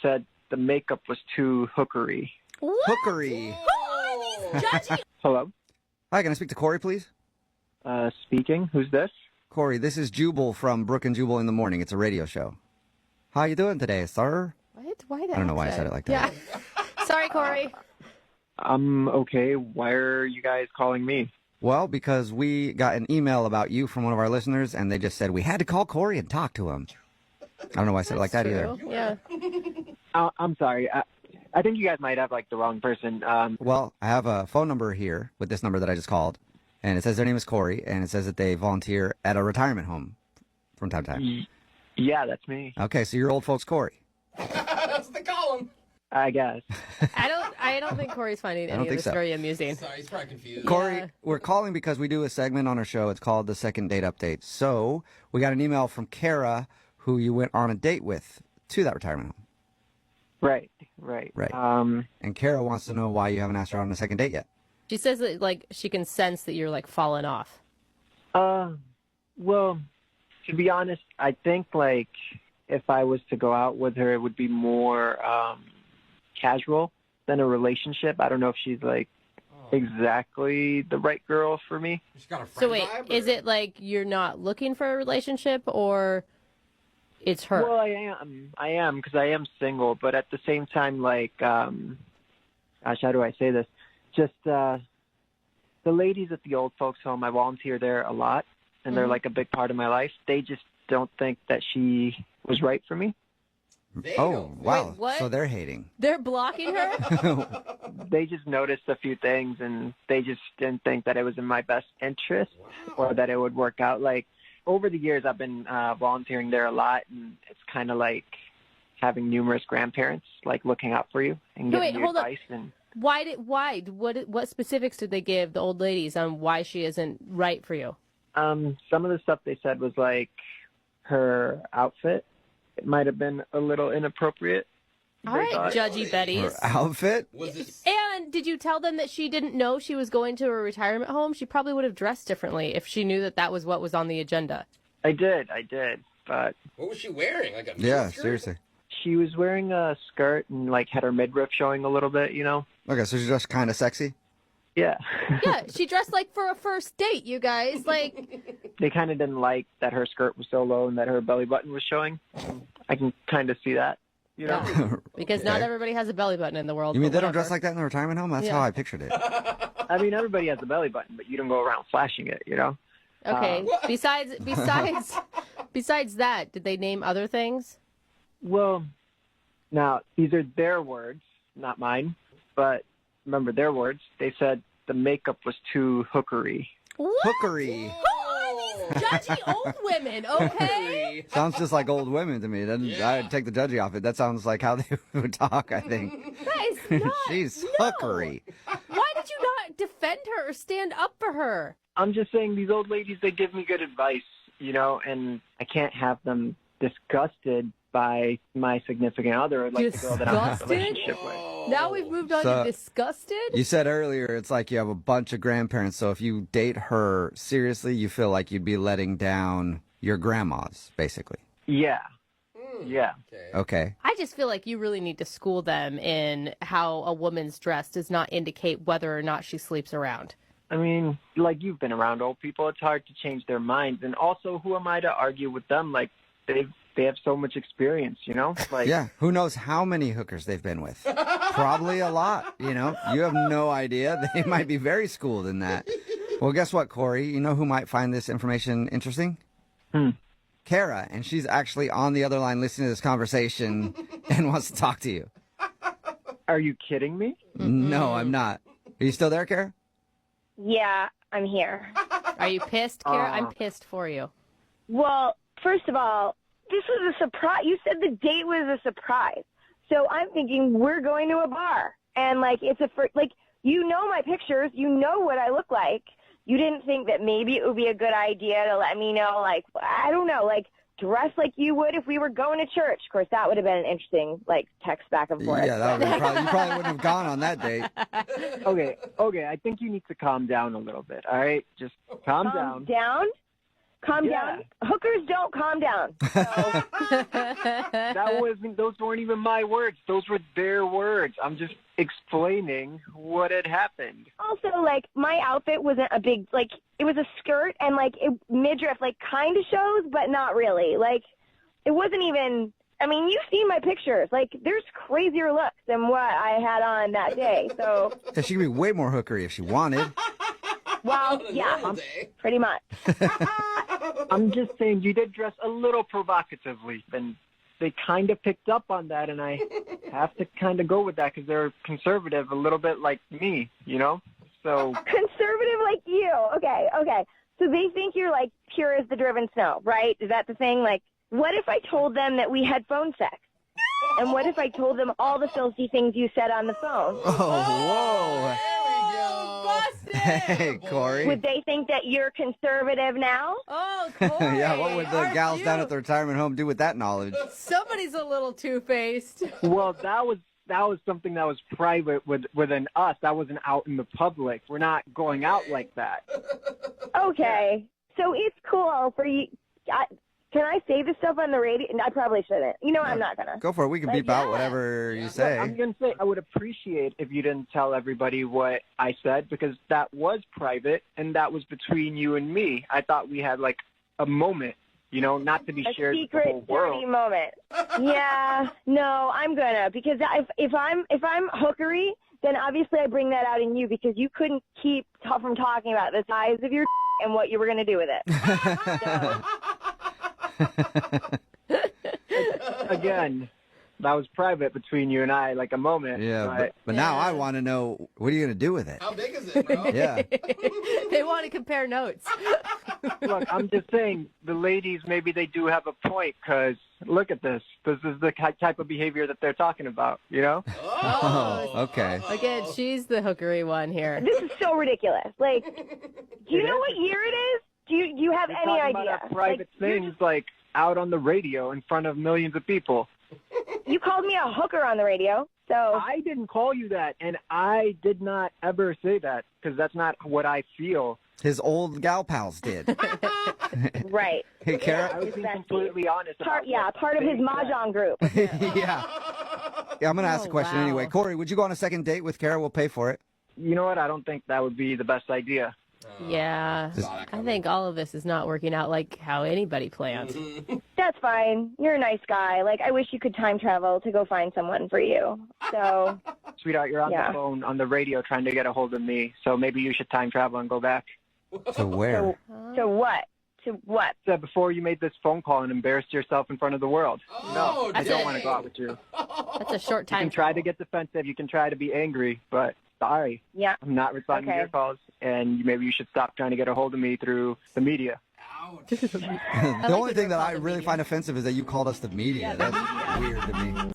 Said the makeup was too hookery. What? Hookery. Who are these judgy? Hello? Hi, can I speak to Corey, please? Speaking. Who's this? Corey, this is Jubal from Brook and Jubal in the Morning. It's a radio show. How you doing today, sir? What? Why that? I don't know why I said it like that. Yeah. Sorry, Corey. I'm okay. Why are you guys calling me? Well, because we got an email about you from one of our listeners, and they just said we had to call Corey and talk to him. I don't know why I said it like that either. Yeah. I'm sorry. I think you guys might have, the wrong person. Well, I have a phone number here with this number that I just called, and it says their name is Corey, and it says that they volunteer at a retirement home from time to time. Yeah, that's me. Okay, so you're old folks Corey. That's the column. I guess. I don't think Corey's finding any of this very amusing. Sorry, he's probably confused. Corey, we're calling because we do a segment on our show. It's called the Second Date Update. So we got an email from Kara, who you went on a date with to that retirement home. Right. Right. And Kara wants to know why you haven't asked her on a second date yet. She says that she can sense that you're falling off. Well, to be honest, I think if I was to go out with her, it would be more casual than a relationship. I don't know if she's exactly the right girl for me. She's got a friend So wait, vibe, is it you're not looking for a relationship, or it's her? Well, I am because I am single, but at the same time, gosh, how do I say this? Just the ladies at the old folks home, I volunteer there a lot, and they're a big part of my life. They just don't think that she was right for me. Oh, wow. Wait, what? So they're hating. They're blocking her? They just noticed a few things, and they just didn't think that it was in my best interest or that it would work out. Over the years, I've been volunteering there a lot, and it's kind of like having numerous grandparents, looking out for you and giving you advice. And What specifics did they give the old ladies on why she isn't right for you? some of the stuff they said was her outfit. It might have been a little inappropriate. All right, Judgy Her Betty's. outfit? Was it? And did you tell them that she didn't know she was going to a retirement home? She probably would have dressed differently if she knew that that was what was on the agenda. I did, but What was she wearing? Like a Yeah, miniskirt? seriously. she was wearing a skirt and had her midriff showing a little bit, Okay, so she's just kind of sexy? Yeah. Yeah, she dressed for a first date, you guys. They kind of didn't like that her skirt was so low and that her belly button was showing. I can kind of see that, Yeah, because not Okay. everybody has a belly button in the world. You mean but they don't whatever. dress like that in the retirement home? That's Yeah. how I pictured it. I mean, everybody has a belly button, but you don't go around flashing it, Okay. Besides that, did they name other things? Well, now, these are their words, not mine. But remember their words. They said the makeup was too hookery. What? Hookery. Who are these judgy old women? Okay. Sounds just like old women to me. Then Yeah. I'd take the judgy off it. That sounds like how they would talk, I think. Guys, not, She's no. hookery. Why did you not defend her or stand up for her? I'm just saying these old ladies, they give me good advice, and I can't have them disgusted by my significant other, the girl that I'm in a Disgusted? relationship with. Now we've moved on So- to disgusted? You said earlier it's like you have a bunch of grandparents, so if you date her seriously, you feel like you'd be letting down your grandmas, basically. Yeah. Yeah. Okay. Okay. I just feel like you really need to school them in how a woman's dress does not indicate whether or not she sleeps around. I mean, you've been around old people. It's hard to change their minds. And also, who am I to argue with them? They have so much experience, Yeah. Who knows how many hookers they've been with? Probably a lot, You have no idea. They might be very schooled in that. Well, guess what, Corey? You know who might find this information interesting? Kara, and she's actually on the other line listening to this conversation and wants to talk to you. Are you kidding me? No, I'm not. Are you still there, Kara? Yeah, I'm here. Are you pissed, Kara? I'm pissed for you. Well, first of all, this was a surprise. You said the date was a surprise. So I'm thinking we're going to a bar. And, it's you know my pictures. You know what I look like. You didn't think that maybe it would be a good idea to let me know, I don't know, dress like you would if we were going to church. Of course, that would have been an interesting, text back and forth. Yeah, that would have you probably wouldn't have gone on that date. Okay. I think you need to calm down a little bit, all right? Just calm down. Down? calm Yeah. down. Hookers don't calm down. Those weren't even my words. Those were their words. I'm just explaining what had happened. Also, like, my outfit wasn't a big, like, it was a skirt and, like, midriff, like, kind of shows, but not really. Like, it wasn't even, I mean, you've seen my pictures. Like, there's crazier looks than what I had on that day. So, Yeah, she could be way more hookery if she wanted. well, On a yeah, normal day. pretty much. I'm just saying you did dress a little provocatively, and they kind of picked up on that, and I have to kind of go with that because they're conservative, a little bit like me, you know? So, Conservative like you. Okay. So they think you're, like, pure as the driven snow, right? Is that the thing? Like, what if I told them that we had phone sex? And what if I told them all the filthy things you said on the phone? Oh, There we go. Hey, Corey. Would they think that you're conservative now? Oh, Corey. Yeah, what would the aren't gals you? down at the retirement home do with that knowledge? Somebody's a little two-faced. well, that was something that was private within us. That wasn't out in the public. We're not going out like that. Okay. So it's cool for you. Can I say this stuff on the radio? I probably shouldn't. You know, I'm not going to. Go for it. We can beep out whatever you say. I'm going to say I would appreciate if you didn't tell everybody what I said because that was private and that was between you and me. I thought we had like a moment, you know, not to be A shared with the secret, whole dirty world. moment. Yeah. No, I'm going to. Because if I'm hookery, then obviously I bring that out in you because you couldn't keep from talking about the size of your and what you were going to do with it. So, Again, that was private between you and I, like a moment. Yeah, but now I want to know, what are you going to do with it? How big is it, bro? Yeah. They want to compare notes. Look, I'm just saying, the ladies, maybe they do have a point, because look at this. This is the type of behavior that they're talking about, you know? Oh, okay. Again, she's the hookery one here. this is so ridiculous. Like, do you know what year it is? Do you have We're any talking idea? about our private Like, things, like, out on the radio in front of millions of people. you called me a hooker on the radio, so I didn't call you that, and I did not ever say that, because that's not what I feel. His old gal pals did. right. Hey, I Kara? was being completely honest about Part of his they said. mahjong group. Yeah. Yeah, I'm going to ask the question wow. anyway. Corey, would you go on a second date with Kara? We'll pay for it. You know what? I don't think that would be the best idea. Yeah. I think all of this is not working out like how anybody planned. That's fine. You're a nice guy. Like, I wish you could time travel to go find someone for you. So, Sweetheart, you're on Yeah. the phone on the radio trying to get a hold of me, so maybe you should time travel and go back. To where? to what? To what? Said before you made this phone call and embarrassed yourself in front of the world. Oh, I don't dang. want to go out with you. That's a short You time. can try to get defensive, you can try to be angry, but sorry, Yeah. I'm not responding Okay. to your calls, and maybe you should stop trying to get a hold of me through the media. Ouch. The like only it thing that called I the really media. find offensive is that you called us the media. That's weird to me.